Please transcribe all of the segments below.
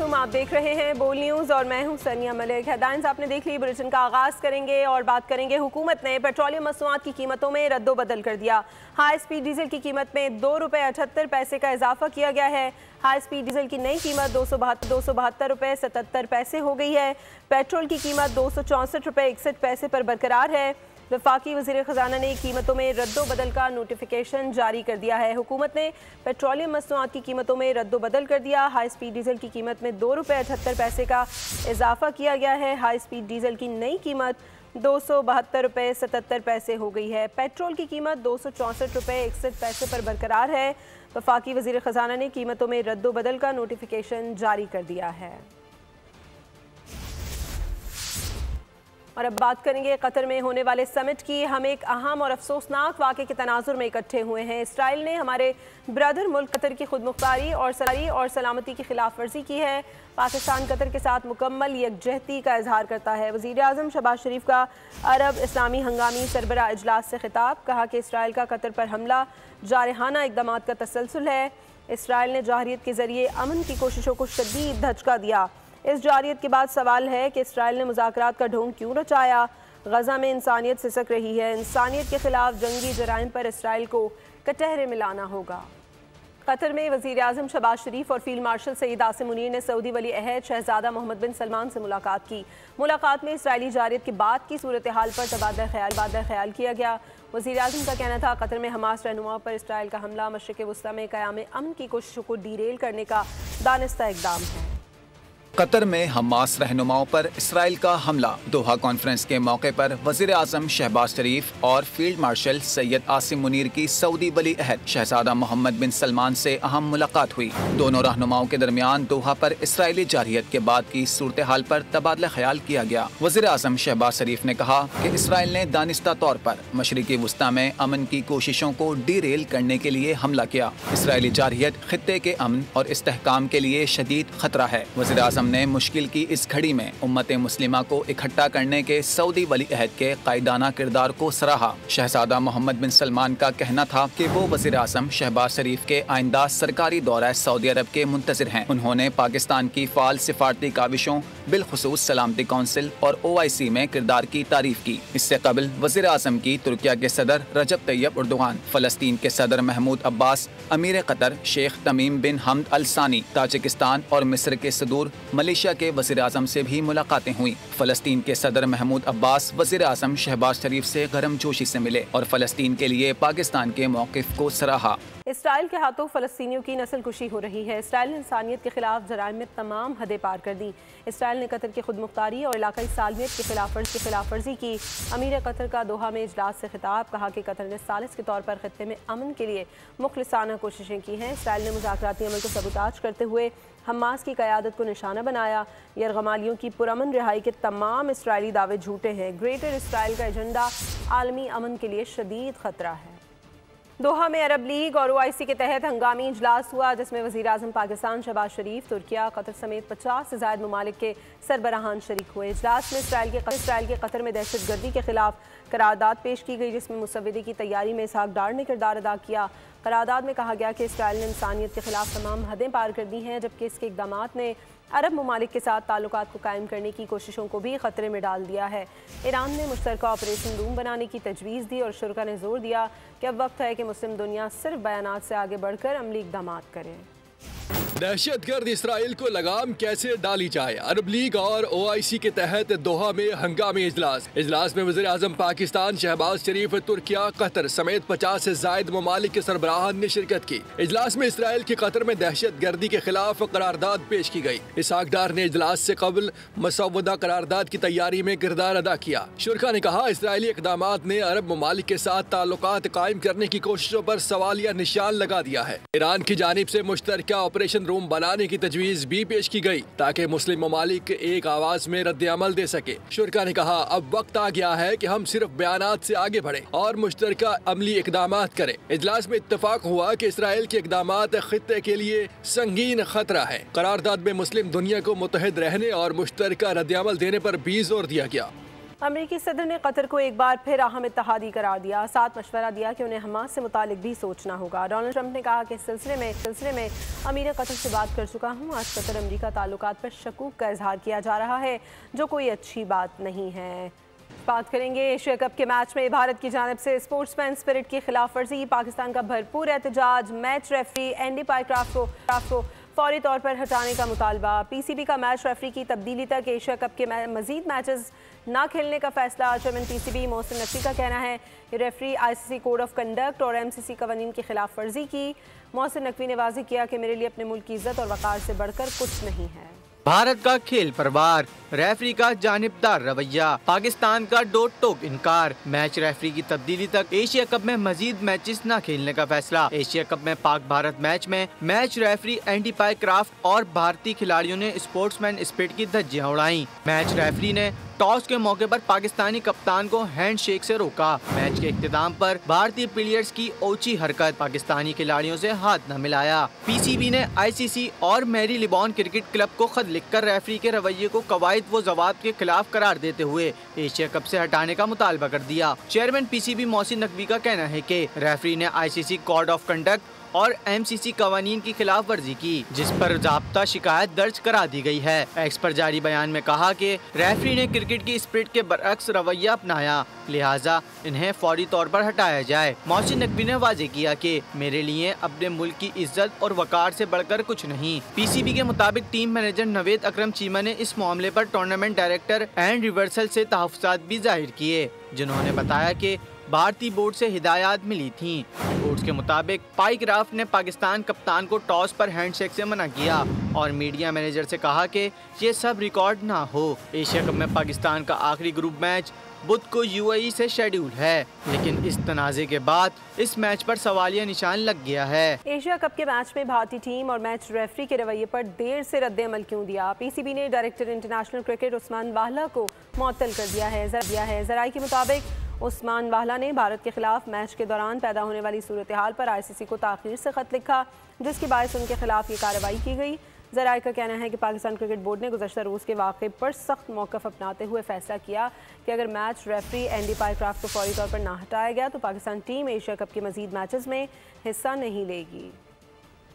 वालेकुम, आप देख रहे हैं बोल न्यूज़ और मैं हूं सनिया मलिक। हेडलाइंस आपने देख ली। बुलेटिन का आगाज़ करेंगे और बात करेंगे हुकूमत ने पेट्रोलियम मसनूआत की कीमतों में रद्दोबदल कर दिया। हाई स्पीड डीजल की कीमत में ₹2.78 का इजाफा किया गया है। हाई स्पीड डीजल की नई कीमत ₹272.77 हो गई है। पेट्रोल की कीमत ₹264.61 पर बरकरार है। वफाकी वज़ीर ख़जाना ने कीमतों में रद्दोबदल का नोटिफिकेशन जारी कर दिया है। हुकूमत ने पेट्रोलियम मसनूआत की कीमतों में रद्दोबदल कर दिया। हाई स्पीड डीजल की कीमत में ₹2.78 का इजाफा किया गया है। हाई स्पीड डीजल की नई कीमत ₹272.77 हो गई है। पेट्रोल की कीमत ₹264.61 पर बरकरार है। वफाकी वज़ीर ख़जाना ने कीमतों में रद्दोबदल का नोटिफिकेशन जारी कर दिया है। और अब बात करेंगे कतर में होने वाले समिट की। हम एक अहम और अफसोसनाक वाक़े के तनाजुर में इकट्ठे हुए हैं। इसराइल ने हमारे ब्रदर मुल्क कतर की खुदमुख्तारी और सलामती की खिलाफ वर्जी की है। पाकिस्तान कतर के साथ मुकम्मल यकजहती का इजहार करता है। वज़ीर आज़म शहबाज शरीफ का अरब इस्लामी हंगामी सरबराह इजलास से खिताब। कहा कि इसराइल का कतर पर हमला जारहाना इक़दामात का तसलसल है। इसराइल ने जारहियत के ज़रिए अमन की कोशिशों को शदीद धचका दिया। इस जारियत के बाद सवाल है कि इसराइल ने मुज़ाकरात का ढोंग क्यों रचाया। गज़ा में इंसानियत सिसक रही है। इंसानियत के खिलाफ जंगी जराइम पर इसराइल को कटहरे मिलाना होगा। कतर में वज़ीर आज़म शहबाज शरीफ और फील्ड मार्शल सईद आसिम मुनीर ने सऊदी वली अहद शहजादा मोहम्मद बिन सलमान से मुलाकात की। मुलाकात में इसराइली जारियत के बाद की सूरत हाल पर तबादला ख्याल किया गया। वज़ीर आज़म का कहना था कतर में हमास रहनुमा पर इसराइल का हमला मशरिक़ वुस्ता में क़याम अमन की कोशिशों को डीरेल करने का दानिस्ता इक़दाम है। कतर में हमास रहनुमाओं पर इसराइल का हमला। दोहा कॉन्फ्रेंस के मौके पर वज़ीर आज़म शहबाज शरीफ और फील्ड मार्शल सैयद आसिम मुनीर की सऊदी वली अहद शहजादा मोहम्मद बिन सलमान से अहम मुलाकात हुई। दोनों रहनुमाओं के दरमियान दोहा पर इसराइली जारहियत के बाद की सूरत हाल पर तबादला ख्याल किया गया। वज़ीर आज़म शहबाज शरीफ ने कहा कि इसराइल ने दानिस्ता तौर पर मशरिक़ी वुस्ता में अमन की कोशिशों को डीरेल करने के लिए हमला किया। इसराइली जारहियत खित्ते के अमन और इस्तेहकाम के लिए शदीद खतरा है। वज़ीर आज़म ने मुश्किल की इस घड़ी में उम्मत मुस्लिमा को इकट्ठा करने के सऊदी वली अहद के कायदाना किरदार को सराहा। शहजादा मोहम्मद बिन सलमान का कहना था कि वो वज़ीर आज़म शहबाज शरीफ के आइंदा सरकारी दौरा सऊदी अरब के मुंतज़िर हैं। उन्होंने पाकिस्तान की फ़ाल सिफारती काविशों बिलखुसूस सलामती कौंसिल और OIC में किरदार की तारीफ की। इससे कबल वज़ीर आज़म की तुर्किया के सदर रजब तैयब उर्दुगान, फ़लस्तीन के सदर महमूद अब्बास, अमीर कतर शेख तमीम बिन हमद अल सानी, ताजिकिस्तान और मिस्र के सदूर मलेशिया के वज़ीर आज़म से भी मुलाकातें हुई। फ़लस्तीन के सदर महमूद अब्बास वज़ीर आज़म शहबाज शरीफ से गर्मजोशी से मिले और फ़लस्तीन के लिए पाकिस्तान के मौक़िफ़ को सराहा। इसराइल के हाथों फ़लस्तीनियों की नस्लकुशी हो रही है। इसराइल ने इंसानियत के खिलाफ जराइम में तमाम हदें पार कर दी। इसराइल ने कतर की खुदमुख्तारी और इलाकाई सालमियत की खिलाफ वर्जी की। अमीर कतर का दोहा में इजलास से खिताब। कहा कि कतर ने सालिस के तौर पर खित्ते में अमन के लिए मुखलिसाना कोशिशें की हैं। इसराइल ने मुज़ाकराती अमल को सबूताज करते हुए हमास की क़यादत को निशाना बनाया। यरगमालियों की पुरअमन रिहाई के तमाम इसराइली दावे झूठे हैं। ग्रेटर इसराइल का एजेंडा आलमी अमन के लिए शदीद खतरा है। दोहा में अरब लीग और OIC के तहत हंगामी इजलास हुआ, जिसमें वज़ीर आज़म पाकिस्तान शहबाज शरीफ, तुर्किया, कतर समेत 50 से ज़ायद ममालिक के सरबराहान शरीक हुए। इजलास में इसराइल के कतर में दहशत गर्दी के खिलाफ करारदाद पेश की गई, जिसमें मुसव्वदे की तैयारी में इसहाक डार ने किरदार अदा किया। करारदाद में कहा गया कि इसराइल ने इंसानियत के खिलाफ तमाम हदें पार कर दी हैं, जबकि इसके इक़दामात ने अरब ममालिक के साथ ताल्लुकात को कायम करने की कोशिशों को भी खतरे में डाल दिया है। ईरान ने मुश्तरका ऑपरेशन रूम बनाने की तजवीज़ दी और शुरा ने जोर दिया कि अब वक्त है कि मुस्लिम दुनिया सिर्फ बयानात से आगे बढ़कर अमली इक़दामात करे। दहशतगर्द इसराइल को लगाम कैसे डाली जाए। अरब लीग और OIC के तहत दोहा में हंगामी इजलास में वज़ीर आज़म पाकिस्तान शहबाज शरीफ, तुर्किया, कतर समेत 50 से ज़ायद ममालिक के सरबराहान ने शिरकत की। इजलास में इसराइल के कतर में दहशत गर्दी के खिलाफ करारदाद पेश की गई। इसहाक डार ने इजलास से कबल मसौदा करारदाद की तैयारी में किरदार अदा किया। शुरा ने कहा इसराइली इक़दामात ने अरब ममालिक के साथ ताल्लुकात कायम करने की कोशिशों पर सवालिया निशान लगा दिया है। ईरान की जानिब से मुश्तरका ऑपरेशन रूम बनाने की तजवीज भी पेश की गई ताकि मुस्लिम ममालिक एक आवाज में रद्द अमल दे सके। शुरा ने कहा अब वक्त आ गया है कि हम सिर्फ बयानात से आगे बढ़े और मुश्तरका अमली इकदामात करें। इजलास में इत्तफाक हुआ कि इसराइल के इकदामात खित्ते के लिए संगीन खतरा है। करारदाद में मुस्लिम दुनिया को मुत्तहिद रहने और मुश्तरका रद्द अमल देने पर भी जोर दिया गया। अमेरिकी सदर ने कतर को एक बार फिर अहम इत्तेहादी करार दिया। साथ मशवरा दिया कि उन्हें हमास से मुतालिक भी सोचना होगा। डोनाल्ड ट्रंप ने कहा कि इस सिलसिले में अमीर कतर से बात कर चुका हूँ। आज कतर अमेरिका ताल्लुकात पर शकूक का इजहार किया जा रहा है, जो कोई अच्छी बात नहीं है। बात करेंगे एशिया कप के मैच में भारत की जानिब से स्पोर्ट्समैन स्पिरिट की खिलाफ वर्जी, पाकिस्तान का भरपूर एहतजाज, मैच रेफरी एंडी पाइक्राफ्ट को फौरी तौर पर हटाने का मुतालबा, पीसीबी का मैच रेफरी की तब्दीली तक एशिया कप के मजीद मैचेस ना खेलने का फैसला। चेयरमैन पीसीबी मोहसिन नकवी का कहना है कि referee ICC code of conduct और एमसीसी कवानीन की खिलाफ वर्जी की। मोहसिन नकवी ने वाज़ेह किया कि मेरे लिए अपने मुल्क की इज्जत और वक़ार से बढ़कर कुछ नहीं है। भारत का खेल परवार, रेफरी का जानिबदार रवैया, पाकिस्तान का डोट टोक इनकार, मैच रेफरी की तब्दीली तक एशिया कप में मजीद मैचेस न खेलने का फैसला। एशिया कप में पाक भारत मैच में मैच रेफरी एंडी पाइक्राफ्ट और भारतीय खिलाड़ियों ने स्पोर्ट्समैन स्पिरिट की धज्जियां उड़ाई। मैच रेफरी ने टॉस के मौके पर पाकिस्तानी कप्तान को हैंडशेक से रोका। मैच के इख्तिताम पर भारतीय प्लेयर्स की ओछी हरकत, पाकिस्तानी खिलाड़ियों से हाथ न मिलाया। पीसीबी ने आईसीसी और मैरी लिबॉन क्रिकेट क्लब को खत लिखकर रेफरी के रवैये को कवायद व ज़वाब्त के खिलाफ करार देते हुए एशिया कप से हटाने का मुतालबा कर दिया। चेयरमैन पीसीबी मोहसिन नकवी का कहना है कि रेफरी ने आईसीसी कोड ऑफ कंडक्ट और एमसीसी कवानीन की खिलाफ वर्जी की, जिस पर ज़ाब्ता शिकायत दर्ज करा दी गई है। एक्स पर जारी बयान में कहा कि रेफरी ने क्रिकेट की स्पिरिट के बरअक्स रवैया अपनाया, लिहाजा इन्हें फौरी तौर पर हटाया जाए। मोहसिन नकवी ने वाज़ेह किया कि मेरे लिए अपने मुल्क की इज्जत और वकार से बढ़कर कुछ नहीं। पीसीबी के मुताबिक टीम मैनेजर नवेद अकरम चीमा ने इस मामले पर टूर्नामेंट डायरेक्टर एंड रिवर्सल से तहफ़्फ़ुज़ात भी जाहिर किए, जिन्होंने बताया कि भारतीय बोर्ड से हिदायत मिली थी। बोर्ड के मुताबिक पाइक्राफ्ट ने पाकिस्तान कप्तान को टॉस पर हैंडशेक से मना किया और मीडिया मैनेजर से कहा कि ये सब रिकॉर्ड ना हो। एशिया कप में पाकिस्तान का आखिरी ग्रुप मैच बुध को यूएई से शेड्यूल है, लेकिन इस तनाज़े के बाद इस मैच पर सवालिया निशान लग गया है। एशिया कप के मैच में भारतीय टीम और मैच रेफरी के रवैये पर देर से रद्द-ए-अमल क्यों दिया? पीसीबी ने डायरेक्टर इंटरनेशनल क्रिकेट उस्मान वाहला को मुअत्तल कर दिया है। ज़राए के मुताबिक उस्मान वाहला ने भारत के खिलाफ मैच के दौरान पैदा होने वाली सूरत हाल पर आईसीसी को ताख़ीर से खत लिखा, जिसकी बायस उनके खिलाफ ये कार्रवाई की गई। ज़राए का कहना है कि पाकिस्तान क्रिकेट बोर्ड ने गुज़श्ता रोज़ के वाक़े पर सख्त मौक़िफ़ अपनाते हुए फैसला किया कि अगर मैच रेफरी एंडी पाइक्राफ्ट को फौरी तौर पर ना हटाया गया तो पाकिस्तान टीम एशिया कप के मज़ीद मैचेस में हिस्सा नहीं लेगी।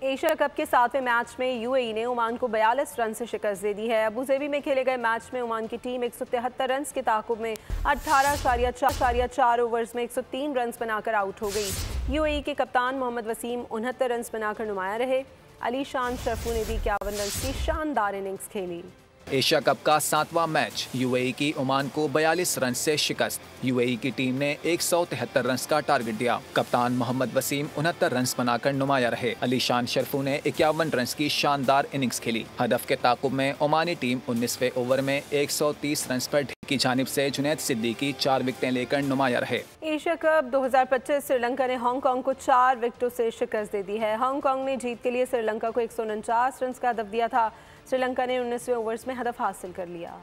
एशिया कप के 7वें मैच में यूएई ने ओमान को 42 रन से शिकस्त दे दी है। अबूज़ेबी में खेले गए मैच में ओमान की टीम 173 रन के ताक़ुब में 18.4 ओवर्स में 103 रन बनाकर आउट हो गई। यूएई के कप्तान मोहम्मद वसीम 69 रन बनाकर नुमाया रहे। अलीशान शरफू ने भी 51 रन की शानदार इनिंग्स खेली। एशिया कप का 7वां मैच, यूएई की ओमान को 42 रन से शिकस्त। यूएई की टीम ने 173 रन का टारगेट दिया। कप्तान मोहम्मद वसीम 69 रन बनाकर नुमाया रहे। अलीशान शरफू ने 51 रन की शानदार इनिंग्स खेली। हदफ के ताकुब में ओमानी टीम 19वें ओवर में 130 रन पर की जानिब से जुनैद सिद्दीकी 4 विकेटें लेकर नुमाया रहे। एशिया कप 2025 श्रीलंका ने हांगकांग को 4 विकेटों से शिकस्त दे दी है। हांगकांग ने जीत के लिए श्रीलंका को 149 रन का हदफ दिया था। श्रीलंका ने 19वें ओवर्स में हदफ हासिल कर लिया।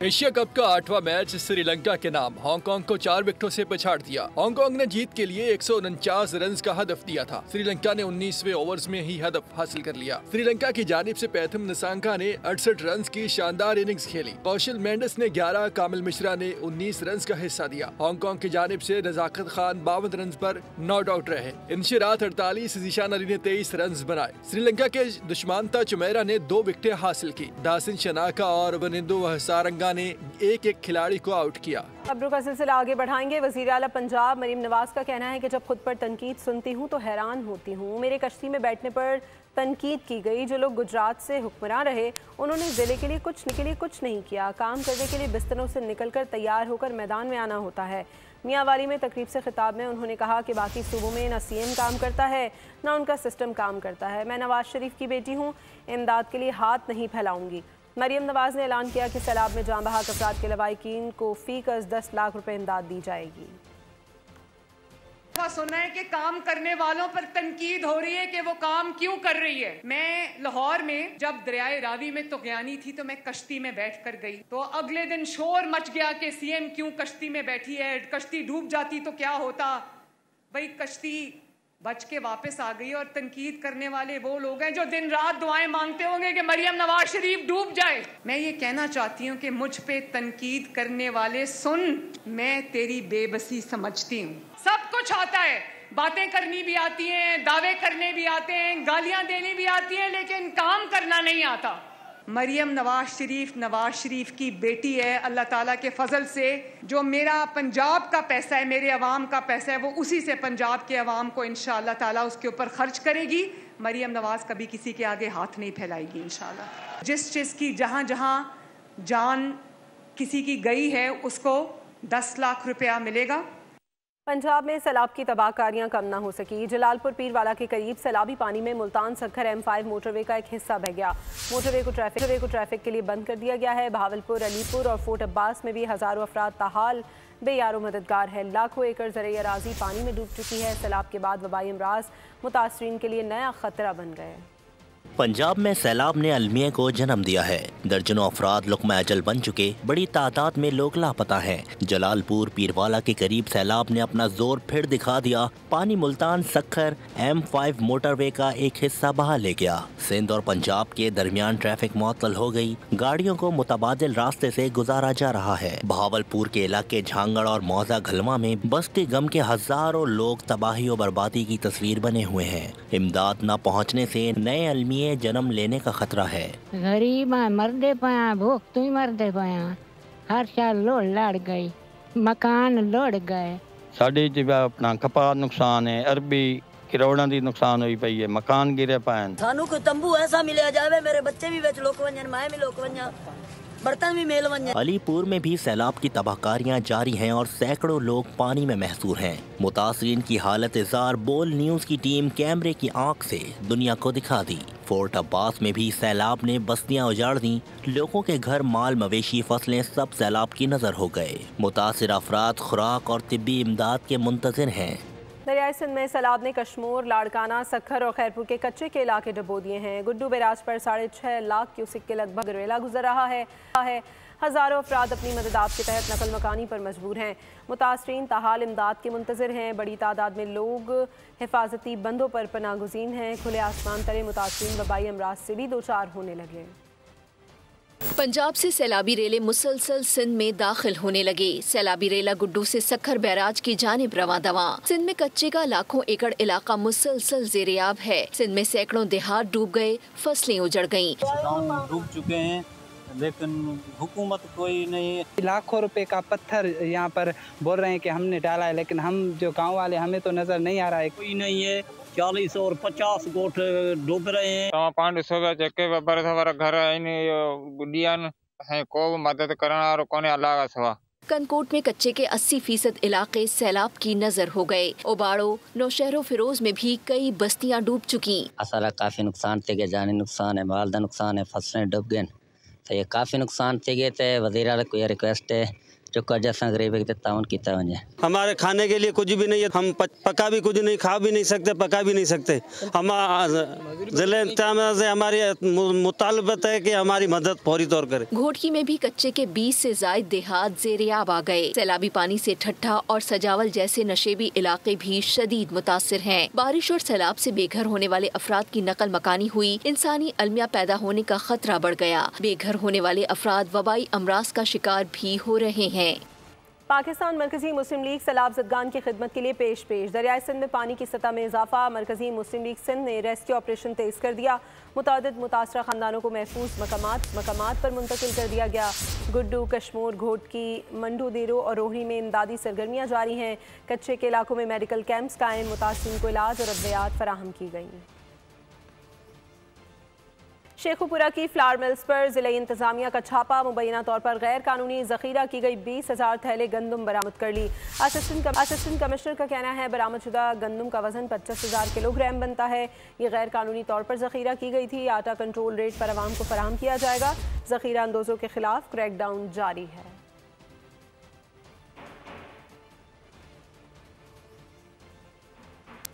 एशिया कप का 8वां मैच श्रीलंका के नाम हांगकांग को 4 विकेटों से पछाड़ दिया। हांगकांग ने जीत के लिए 149 रन का हदफ दिया था। श्रीलंका ने 19वें ओवर्स में ही हदफ हासिल कर लिया। श्रीलंका की जानिब से पैथम निसांका ने 68 रन की शानदार इनिंग्स खेली। कौशल मेंडिस ने 11, कामिल मिश्रा ने 19 रन का हिस्सा दिया। हांगकांग की जानिब से नजाकत खान 52 रन पर नॉट आउट रहे। इंशिरात 48, जीशान अली ने 23 रन बनाए। श्रीलंका के दुश्मंता चुमेरा ने 2 विकेटें हासिल की। दासिन शनाका और वनिंदु सारंगा ने एक खिलाड़ी को आउट किया। खबरों का सिलसिला आगे बढ़ाएंगे। वज़ीर आला पंजाब मरीम नवाज का कहना है कि जब खुद पर तनकीद सुनती हूँ तो हैरान होती हूँ। मेरे कश्ती में बैठने पर तनकीद की गई। जो लोग गुजरात से हुक्मरान रहे उन्होंने ज़िले के लिए कुछ नहीं किया। काम करने के लिए बिस्तरों से निकलकर तैयार होकर मैदान में आना होता है। मियांवाली में तकरीब से खिताब में उन्होंने कहा कि बाकी सूबों में न सीएम काम करता है न उनका सिस्टम काम करता है। मैं नवाज शरीफ की बेटी हूँ, इमदाद के लिए हाथ नहीं फैलाऊंगी। मरीम नवाज ने ऐलान किया कि सैलाब में जाँ बहक अफराद के लवाहिकीन को फीकस 10 लाख रुपए इमदाद दी जाएगी। सुना है कि काम करने वालों पर तनकीद हो रही है कि वो काम क्यों कर रही है। मैं लाहौर में जब दरियाए रावी में तुग़यानी थी तो मैं कश्ती में बैठ कर गई, तो अगले दिन शोर मच गया कि सीएम क्यों कश्ती में बैठी है, कश्ती डूब जाती तो क्या होता। भाई कश्ती बच के वापस आ गई। और तनकीद करने वाले वो लोग हैं जो दिन रात दुआएं मांगते होंगे कि मरियम नवाज शरीफ डूब जाए। मैं ये कहना चाहती हूँ कि मुझ पे तनकीद करने वाले सुन, मैं तेरी बेबसी समझती हूँ। सब कुछ आता है, बातें करनी भी आती हैं, दावे करने भी आते हैं, गालियां देनी भी आती हैं, लेकिन काम करना नहीं आता। मरियम नवाज शरीफ की बेटी है। अल्लाह ताला के फजल से जो मेरा पंजाब का पैसा है, मेरे अवाम का पैसा है, वो उसी से पंजाब के अवाम को इंशाअल्लाह ताला उसके ऊपर खर्च करेगी। मरियम नवाज कभी किसी के आगे हाथ नहीं फैलाएगी इंशाअल्लाह। जिस चीज़ की जहाँ जहाँ जान किसी की गई है उसको 10 लाख रुपया मिलेगा। पंजाब में सैलाब की तबाहकारियां कम न हो सकी। जलालपुर पीरवाला के करीब सैलाबी पानी में मुल्तान सक्खर M5 मोटरवे का एक हिस्सा बह गया। मोटरवे को ट्रैफिक के लिए बंद कर दिया गया है। बहावलपुर, अलीपुर और फोर्ट अब्बास में भी हज़ारों अफराद ताहाल बेयारो मददगार है। लाखों एकड़ ज़रई अराज़ी पानी में डूब चुकी है। सैलाब के बाद वबाई अमराज मुतासरीन के लिए नया खतरा बन गए। पंजाब में सैलाब ने अलमिया को जन्म दिया है। दर्जनों अफराद लुक़्मा अजल बन चुके, बड़ी तादाद में लोग लापता हैं। जलालपुर पीरवाला के करीब सैलाब ने अपना जोर फिर दिखा दिया। पानी मुल्तान सक्खर M5 मोटरवे का एक हिस्सा बहा ले गया। सिंध और पंजाब के दरमियान ट्रैफिक मुअत्तल हो गई। गाड़ियों को मुतबादिल रास्ते से गुजारा जा रहा है। बहावलपुर के इलाके झांगड़ और मौजा घलवा में बस्ती गम के हजारों लोग तबाही और बर्बादी की तस्वीर बने हुए हैं। इमदाद न पहुँचने से नए अलमिया जन्म लेने का खतरा है। गरीब मरदे पाया, भूख तू ही मरदे पाया। हर साल लोड़ लड़ गई, मकान लोड़ गए। साढ़े अपना कपास नुकसान है, अरबी करोड़ों की नुकसान हुई पई है, मकान गिरे पाए। सानू कोई तंबू ऐसा मिले जावे, मेरे बच्चे भी बेच लोक वंजन, माए भी लोक वंजन, बर्तन भी मेल वंजन। अलीपुर में भी सैलाब की तबाहकारियां जारी हैं और सैकड़ों लोग पानी में महसूर हैं। मुतासरीन की हालत इज़ार बोल न्यूज़ की टीम कैमरे की आंख से दुनिया को दिखा दी। फोर्ट अब्बास में भी सैलाब ने बस्तियां उजाड़ दी। लोगों के घर, माल मवेशी, फसलें सब सैलाब की नजर हो गए। मुतासिर अफराद खुराक और तिब्बी इमदाद के मुंतज़िर हैं। दरियाई सिंध में सैलाब ने कश्मोर, लाड़काना, सक्खर और खैरपुर के कच्चे के इलाके डबो दिए हैं। गुड्डू बैराज पर 6.5 लाख क्यूसिक के लगभग रेला गुजर रहा है। हज़ारों अफराद अपनी मददात के तहत नकल मकानी पर मजबूर हैं। मुतासरीन ताहाल इमदाद के मुंतज़िर हैं। बड़ी तादाद में लोग हिफाजती बंदों पर पनाह गुज़ीन हैं। खुले आसमान तले मुतासरीन वबाई अमराज से भी दोचार होने लगे। पंजाब से सैलाबी रेले मुसलसल सिंध में दाखिल होने लगे। सैलाबी रेला गुड्डू से सक्खर बैराज की जानिब रवां दवा। सिंध में कच्चे का लाखों एकड़ इलाका मुसलसल ज़ेरियाब है। सिंध में सैकड़ों देहात डूब गए, फसलें उजड़ गयीं। डूब चुके हैं, लेकिन हुकूमत कोई नहीं। लाखों रुपए का पत्थर यहाँ पर बोल रहे हैं कि हमने डाला है, लेकिन हम जो गांव वाले, हमें तो नजर नहीं आ रहा है। कोई नहीं है। 40 और 50 गोठ डूब रहे हैं। पांच सौ चक्के घर गुडियन को मदद करना और कोने अल्लाह का सवा। कनकोट में कच्चे के 80% इलाके सैलाब की नजर हो गए। उबाड़ो, नौशहरो, फिरोज में भी कई बस्तियां डूब चुकी। असल काफी नुकसान थे गए, जानी नुकसान है, माल दा नुकसान है, फसलें डूब गए। तो ये काफी नुकसान थे गए। थे वज़ीर को रिक्वेस्ट है जो जैसा गरीब है ताउन किया वजह। हमारे खाने के लिए कुछ भी नहीं है, हम पका भी कुछ नहीं, खा भी नहीं सकते, पका भी नहीं सकते। हम जिले से हमारी मुतालबत है कि हमारी मदद फौरी तौर करे। घोटकी में भी कच्चे के 20 से ज्यादा देहात ज़ेरियाब आ गए। सैलाबी पानी से ठट्ठा और सजावल जैसे नशेबी इलाके भी शदीद मुतासिर हैं। बारिश और सैलाब से बेघर होने वाले अफराद की नकल मकानी हुई। इंसानी अलमिया पैदा होने का खतरा बढ़ गया। बेघर होने वाले अफराद वबाई अमराज का शिकार भी हो रहे हैं। पाकिस्तान मरकजी मुस्लिम लीग सैलाब ज़दगान की खिदमत के लिए पेश। दरियाई सिंध में पानी की सतह में इजाफा। मरकजी मुस्लिम लीग सिंध ने रेस्क्यू ऑपरेशन तेज़ कर दिया। मुतादिद मुतासरा खानदानों को महफूज मकामात पर मुंतकिल कर दिया गया। गुड्डू, कश्मोर, घोटकी, मंडू देरो और रोहनी में इमदादी सरगर्मियाँ जारी हैं। कच्चे के इलाकों में मेडिकल कैंप्स कायम, मुतासरीन को इलाज और अद्वियात फराहम की गई। शेखुपुरा की फ्लावर मिल्स पर जिला इंतजामिया का छापा। मुबैना तौर पर गैर कानूनी जखीरा की गई 20,000 थैले गंदम बरामद कर ली। असिस्टेंट कमिश्नर का कहना है बरामदशुदा गंदम का वजन 25,000 किलोग्राम बनता है। ये गैर कानूनी तौर पर जखीरा की गई थी। आटा कंट्रोल रेट पर आवाम को फराहम किया जाएगा। जखीरा अंदोजों के खिलाफ क्रैकडाउन जारी है।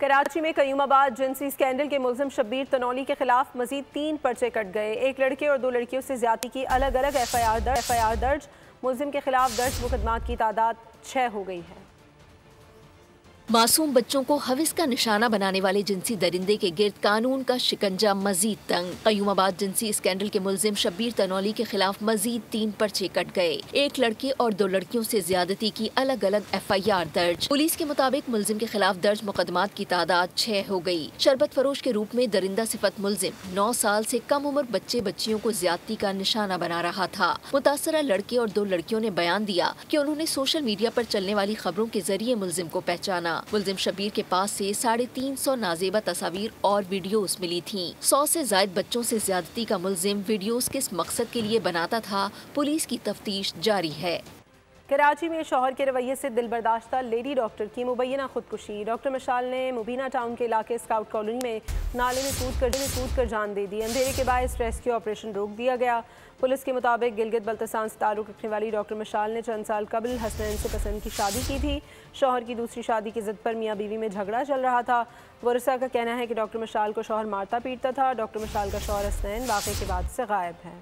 कराची में कयूमाबाद जिनसी स्कैंडल के मुल्जिम शब्बीर तनौली के खिलाफ मजीद 3 पर्चे कट गए। एक लड़के और 2 लड़कियों से ज्यादती की अलग अलग एफआईआर दर्ज। मुल्जिम के खिलाफ दर्ज मुकदमात की तादाद 6 हो गई है। मासूम बच्चों को हविस का निशाना बनाने वाले जिनसी दरिंदे के गिर्द कानून का शिकंजा मजीद तंग। कयूमाबाद जिनसी स्कैंडल के मुलजिम शब्बीर तनौली के खिलाफ मजीद 3 पर्चे कट गए। 1 लड़के और 2 लड़कियों से ज्यादती की अलग अलग FIR दर्ज। पुलिस के मुताबिक मुलजिम के खिलाफ दर्ज मुकदमात की तादाद 6 हो गई। शरबत फरोश के रूप में दरिंदा सिफत मुलजिम 9 साल से कम उम्र बच्चे बच्चियों को ज्यादती का निशाना बना रहा था। मुतासरा लड़के और 2 लड़कियों ने बयान दिया कि उन्होंने सोशल मीडिया पर चलने वाली खबरों के जरिए मुलजिम को पहचाना। मुलजिम शब्बीर के पास से 350 नाजेबा तस्वीर और वीडियोस मिली थीं। 100 से ज्यादा बच्चों से ज्यादती का मुलजिम वीडियोस किस मकसद के लिए बनाता था, पुलिस की तफ्तीश जारी है। कराची में शौहर के रवैये से दिलबर्दाश्ता लेडी डॉक्टर की मुबैना खुदकुशी। डॉक्टर मशाल ने मुबीना टाउन के इलाके स्काउट कॉलोनी में नाले में कूद कर जान दे दी। अंधेरे के बायस रेस्क्यू ऑपरेशन रोक दिया गया। पुलिस के मुताबिक गिलगित बल्तिस्तान से ताल्लुक़ रखने वाली डॉक्टर मशाल ने चंद साल कबल हसनैन से पसंद की शादी की थी। शौहर की दूसरी शादी की ज़िद पर मियाँ बीवी में झगड़ा चल रहा था। वरसा का कहना है कि डॉक्टर मशाल को शौहर मारता पीटता था। डॉक्टर मशाल का शौहर हसनैन वाक़े के बाद से गायब है।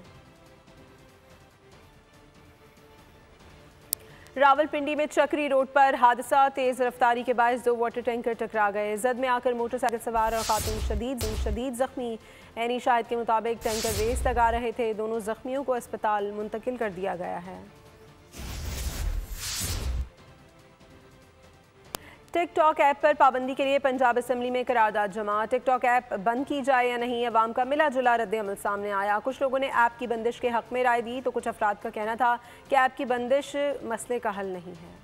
रावलपिंडी में चक्री रोड पर हादसा। तेज़ रफ्तारी के बायस 2 वाटर टैंकर टकरा गए। जद में आकर मोटरसाइकिल सवार और खातून शदीद जख्मी। ऐनी शाहिद के मुताबिक टैंकर रेस लगा रहे थे। दोनों जख्मियों को अस्पताल मुंतकिल कर दिया गया है। टिकटॉक ऐप पर पाबंदी के लिए पंजाब असम्बली में करारदाद जमा। टिकटॉक ऐप बंद की जाए या नहीं, अवाम का मिला जुला रद्द-ए-अमल सामने आया। कुछ लोगों ने ऐप की बंदिश के हक में राय दी तो कुछ अफराद का कहना था कि ऐप की बंदिश मसले का हल नहीं है।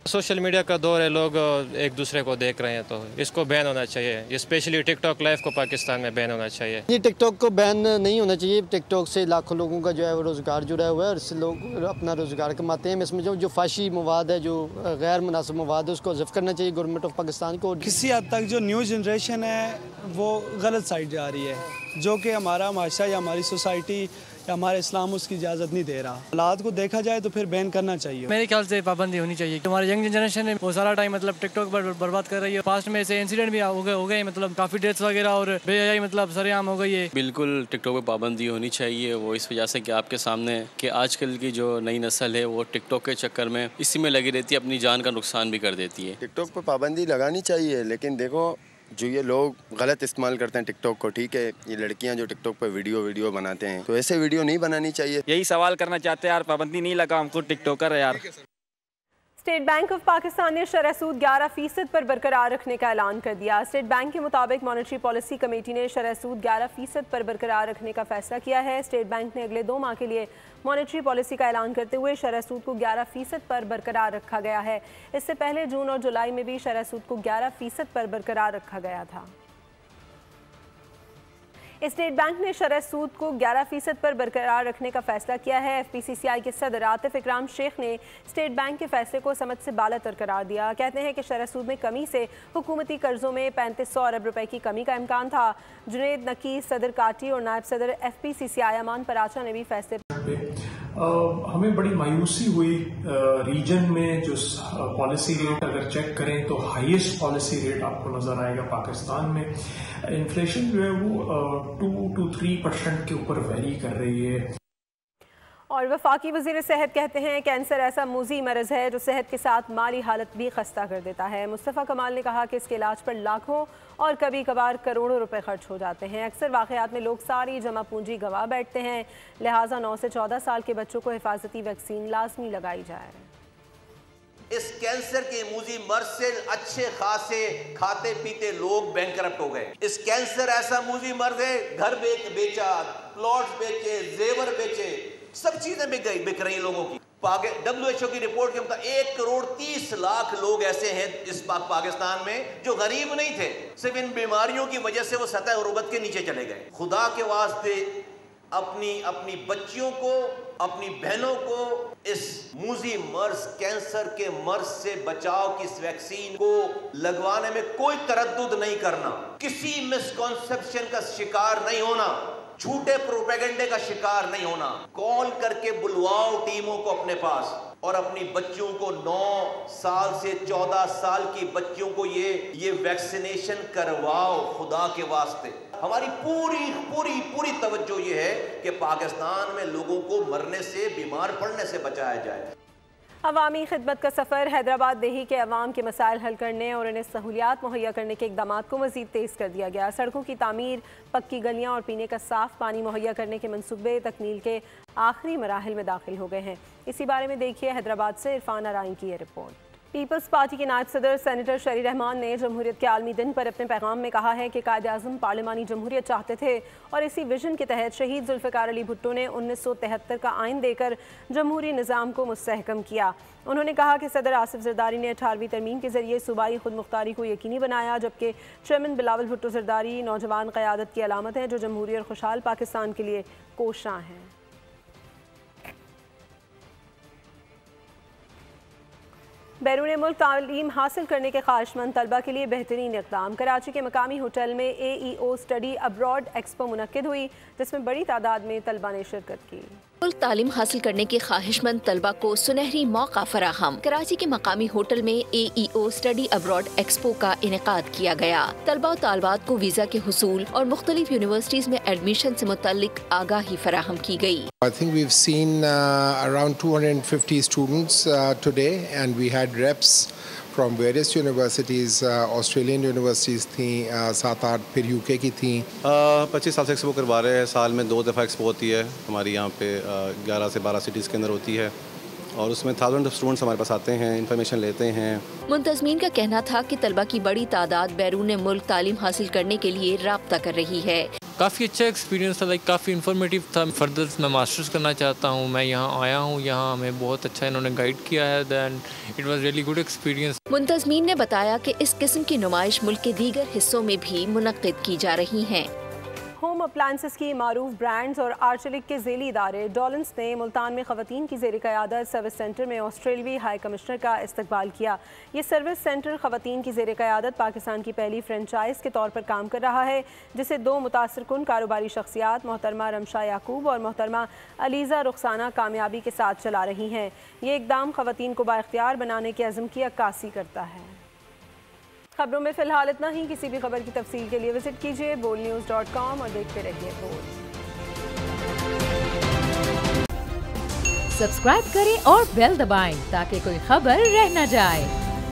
सोशल मीडिया का दौर है, लोग एक दूसरे को देख रहे हैं तो इसको बैन होना चाहिए। स्पेशली टिकटॉक लाइव को पाकिस्तान में बैन होना चाहिए। ये टिकटॉक को बैन नहीं होना चाहिए। टिकटॉक से लाखों लोगों का जो है वो रोज़गार जुड़ा हुआ है और इससे लोग अपना रोज़गार कमाते हैं। इसमें जो फाशी मवाद है, जो गैर मुनासिब मवाद है, उसको हज़फ करना चाहिए गवर्नमेंट ऑफ पाकिस्तान को। किसी हद तक जो न्यू जनरेशन है वो गलत साइड जा रही है, जो कि हमारा माशरा या हमारी सोसाइटी या हमारा इस्लाम उसकी इजाज़त नहीं दे रहा। हालात को देखा जाए तो फिर बैन करना चाहिए। मेरे ख्याल से पाबंदी होनी चाहिए। हमारी यंग जनरेशन है वो सारा टाइम मतलब टिकटॉक पर बर्बाद कर रही है। पास्ट में ऐसे इंसिडेंट भी हो गए मतलब काफ़ी डेथ्स वगैरह और बेहयाई मतलब सरेआम हो गई है। बिल्कुल टिकटॉक पर पाबंदी होनी चाहिए। वो इस वजह से कि आपके सामने कि आजकल की जो नई नस्ल है वो टिकटॉक के चक्कर में इसी में लगी रहती है, अपनी जान का नुकसान भी कर देती है। टिकटॉक पर पाबंदी लगानी चाहिए, लेकिन देखो जो ये लोग गलत इस्तेमाल करते हैं टिकटॉक को, ठीक है, ये लड़कियां जो टिकटॉक पर वीडियो बनाते हैं तो ऐसे वीडियो नहीं बनानी चाहिए। यही सवाल करना चाहते हैं यार, पाबंदी नहीं लगा हमको टिकटॉकर है यार। स्टेट बैंक ऑफ पाकिस्तान ने शरह सूद 11% पर बरकरार रखने का ऐलान कर दिया। स्टेट बैंक के मुताबिक मॉनेटरी पॉलिसी कमेटी ने शरह सूद 11% पर बरकरार रखने का फैसला किया है। स्टेट बैंक ने अगले 2 माह के लिए मॉनेटरी पॉलिसी का ऐलान करते हुए शरह सूद को 11% पर बरकरार रखा गया है। इससे पहले जून और जुलाई में भी शरह सूद को 11% पर बरकरार रखा गया था। स्टेट बैंक ने शरह सूद को 11% पर बरकरार रखने का फैसला किया है। FPCCI के सदर आतिफ इकराम शेख ने स्टेट बैंक के फैसले को समझ से बालातर करार दिया। कहते हैं कि शरह सूद में कमी से हुकूमती कर्जों में 3500 अरब रुपए की कमी का इम्कान था। जुनेद नकी, सदर काटी और नायब सदर FPCCI अमान पराचा ने भी फैसले हमें बड़ी मायूसी हुई। रीजन में जो पॉलिसी रेट अगर चेक करें तो हाईएस्ट पॉलिसी रेट आपको नजर आएगा पाकिस्तान में। इन्फ्लेशन जो है वो 2 to 3% के ऊपर वेरी कर रही है। और वफाकी वज़ीर सेहत कहते हैं कैंसर ऐसा मुज़ी मरज़ है जो सेहत के साथ माली हालत भी खस्ता कर देता है। मुस्तफ़ा कमाल ने कहा कि इसके इलाज पर लाखों और कभी कभार करोड़ों रुपए खर्च हो जाते हैं। अक्सर वाक़यात में लोग सारी जमा पूंजी गंवा बैठते हैं। लिहाजा 9 से 14 साल के बच्चों को हिफाजती वैक्सीन लाजमी लगाई जाए। इस कैंसर के मुझी मर्ज से अच्छे खासे खाते पीते लोग बैंकरप्ट हो गए। इस कैंसर ऐसा मुझी मर्ज है, घर बेचा, प्लॉट्स बेचे, जेवर बेचे, सब चीजें बिक रही लोगों की। WHO की रिपोर्ट के मुताबिक 1 करोड़ 30 लाख लोग ऐसे हैं इस पाकिस्तान में जो गरीब नहीं थे, सिर्फ इन बीमारियों की वजह से वो सतह गुर्बत के नीचे चले गए। खुदा के वास्ते अपनी बच्चियों को, अपनी बहनों को इस मुजी मर्ज कैंसर के मर्ज से बचाव की इस वैक्सीन को लगवाने में कोई तरद्दुद नहीं करना, किसी मिसकॉन्सेप्शन का शिकार नहीं होना, झूठे प्रोपेगेंडे का शिकार नहीं होना। कॉल करके बुलवाओ टीमों को अपने पास और अपनी बच्चियों को 9 साल से 14 साल की बच्चियों को ये वैक्सीनेशन करवाओ। खुदा के वास्ते हमारी पूरी तवज्जो ये है कि पाकिस्तान में लोगों को मरने से, बीमार पड़ने से बचाया जाए। अवामी खिदमत का सफ़र हैदराबाद देही के अवाम के मसाइल हल करने और उन्हें सहूलियात मुहैया करने के इक़दाम को मज़ीद तेज़ कर दिया गया। सड़कों की तामीर, पक्की गलियाँ और पीने का साफ़ पानी मुहैया करने के मनसूबे तकमील के आखिरी मराहिल में दाखिल हो गए हैं। इसी बारे में देखिए हैदराबाद से इरफान आराई की ये रिपोर्ट। पीपल्स पार्टी के नायब सदर सेनेटर शरी रहमान ने जमहूरियत के आलमी दिन पर अपने पैगाम में कहा है कि कायद आज़म पार्लिमानी जमहूरियत चाहते थे और इसी विजन के तहत शहीद जुल्फ़िकार अली भुट्टो ने 1973 का आइन देकर जमहूरी निज़ाम को मुस्तहकम किया। उन्होंने कहा कि सदर आसिफ जरदारी ने 18वीं तरमीम के जरिए सूबाई खुद मुख्तारी को यकीनी बनाया, जबकि चेयरमैन बिलावल भुट्टो जरदारी नौजवान क़यादत की अलामत है जो जमहूरी और खुशहाल पाकिस्तान के लिए कोशां हैं। बैरून मुल्क तालीम हासिल करने के ख्वाहिशमंद तलबा के लिए बेहतरीन इक़दाम। कराची के मकामी होटल में AEO स्टडी अब्रॉड एक्सपो मुनक्किद हुई, जिसमें बड़ी तादाद में तलबा ने शिरकत की। मुल्क तालीम हासिल करने के ख्वाहिशमंद तलबा को सुनहरी मौका फराहम। कराची के मकामी होटल में AEO स्टडी अब्रॉड एक्सपो का इनेकाद किया गया। तलबा और तालबात को वीज़ा के हुसूल और मुख्तलिफ यूनिवर्सिटीज़ में एडमिशन से मुतल्लिक आगाही फराहम की गई। I think we've seen around 250 students today, and we had reps from various universities. Australian universities थी, 7-8 फिर UK की थी। 25 साल से एक्सपो करवा रहे हैं। साल में 2 दफ़ा एक्सपो होती है हमारी यहाँ पे, 11 से 12 सिटीज़ के अंदर होती है और उसमें थाउजेंड ऑफ स्टूडेंट्स हमारे पास आते हैं, इंफॉर्मेशन लेते हैं। मुंतज़मीन का कहना था कि तलबा की बड़ी तादाद बैरून मुल्क तालीम हासिल करने के लिए राब्ता कर रही है। काफ़ी अच्छा एक्सपीरियंस था, काफ़ी इन्फॉर्मेटिव था। फर्दर मैं मास्टर्स करना चाहता हूँ। मैं यहाँ आया हूँ, यहाँ हमें बहुत अच्छा इन्होंने गाइड किया है। Then it was really good experience. मुंतज़मीन ने बताया कि इस किस्म की नुमाइश मुल्क के दीगर हिस्सों में भी मुनक्किद की जा रही हैं। होम अप्लायंसेस की मारूफ ब्रांड्स और आर्चलिक के ज़ेली इदारे डॉलन्स ने मुल्तान में ख़वातीन की ज़ेर क़यादत सर्विस सेंटर में ऑस्ट्रेलवी हाई कमिश्नर का इस्तकबाल किया। ये सर्विस सेंटर ख़वातीन की ज़ेर क़यादत पाकिस्तान की पहली फ्रेंचाइज के तौर पर काम कर रहा है, जिसे 2 मुतासिरकुन कारोबारी शख्सियात मोहतरमा रमशा याकूब और मोहतरमा अलीज़ा रुखसाना कामयाबी के साथ चला रही हैं। ये इक़दाम ख़वातीन को बाइख्तियार बनाने के अज़्म की अक्कासी करता है। खबरों में फिलहाल इतना ही। किसी भी खबर की तफसील के लिए विजिट कीजिए bolnews.com और देखते रहिए बोल। सब्सक्राइब करें और बेल दबाएं ताकि कोई खबर रह न जाए।